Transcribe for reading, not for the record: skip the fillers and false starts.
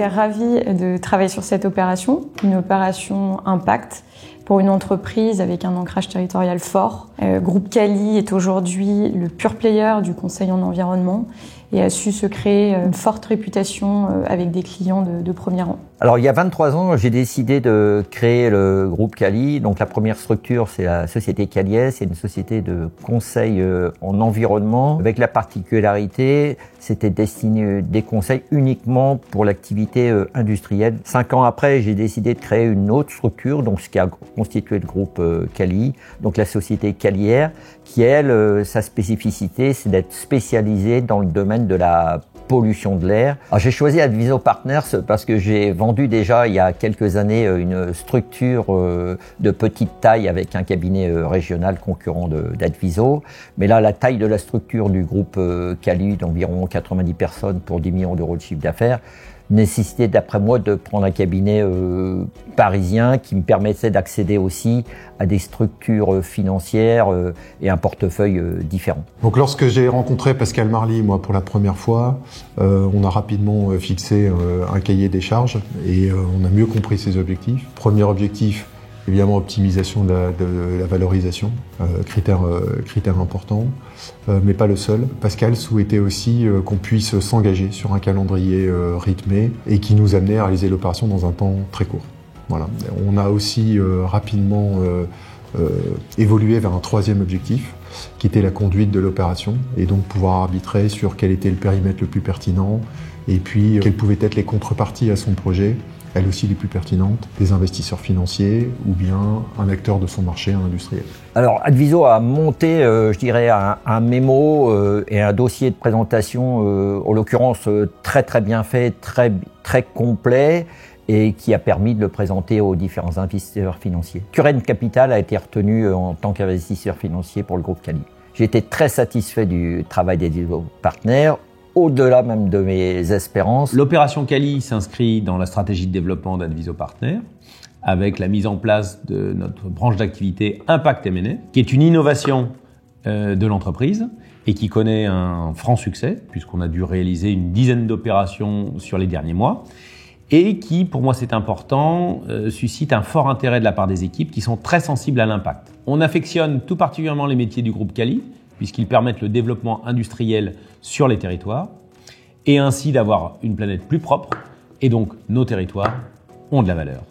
été ravis de travailler sur cette opération, une opération impact pour une entreprise avec un ancrage territorial fort. Groupe Cali est aujourd'hui le pure player du conseil en environnement et a su se créer une forte réputation avec des clients de premier rang. Alors il y a 23 ans, j'ai décidé de créer le groupe Cali. Donc la première structure, c'est la société Caliès, c'est une société de conseil en environnement avec la particularité, c'était destiné des conseils uniquement pour l'activité industrielle. 5 ans après, j'ai décidé de créer une autre structure, donc ce qui a constitué le groupe Cali, donc la société Calière, qui elle, sa spécificité, c'est d'être spécialisée dans le domaine de la pollution de l'air. Alors j'ai choisi Adviso Partners parce que j'ai vendu déjà il y a quelques années une structure de petite taille avec un cabinet régional concurrent d'Adviso. Mais là, la taille de la structure du groupe Cali, d'environ 90 personnes pour 10 millions d'euros de chiffre d'affaires, nécessitait d'après moi de prendre un cabinet parisien qui me permettait d'accéder aussi à des structures financières et un portefeuille différent. Donc lorsque j'ai rencontré Pascal Marly, moi pour la première fois, on a rapidement fixé un cahier des charges et on a mieux compris ses objectifs. Premier objectif, évidemment optimisation de la valorisation, critère important, mais pas le seul. Pascal souhaitait aussi qu'on puisse s'engager sur un calendrier rythmé et qui nous amenait à réaliser l'opération dans un temps très court. Voilà. On a aussi rapidement évolué vers un troisième objectif, qui était la conduite de l'opération, et donc pouvoir arbitrer sur quel était le périmètre le plus pertinent, et puis quelles pouvaient être les contreparties à son projet, elles aussi les plus pertinentes, des investisseurs financiers ou bien un acteur de son marché, un industriel. Alors Adviso a monté, je dirais, un mémo et un dossier de présentation, en l'occurrence très très bien fait, très complet, et qui a permis de le présenter aux différents investisseurs financiers. Current Capital a été retenu en tant qu'investisseur financier pour le groupe Cali. J'ai été très satisfait du travail d'Adviso Partners, au-delà même de mes espérances. L'opération Cali s'inscrit dans la stratégie de développement d'Adviso Partners avec la mise en place de notre branche d'activité Impact M&A, qui est une innovation de l'entreprise et qui connaît un franc succès puisqu'on a dû réaliser une dizaine d'opérations sur les derniers mois et qui, pour moi c'est important, suscite un fort intérêt de la part des équipes qui sont très sensibles à l'impact. On affectionne tout particulièrement les métiers du groupe Cali puisqu'ils permettent le développement industriel sur les territoires et ainsi d'avoir une planète plus propre et donc nos territoires ont de la valeur.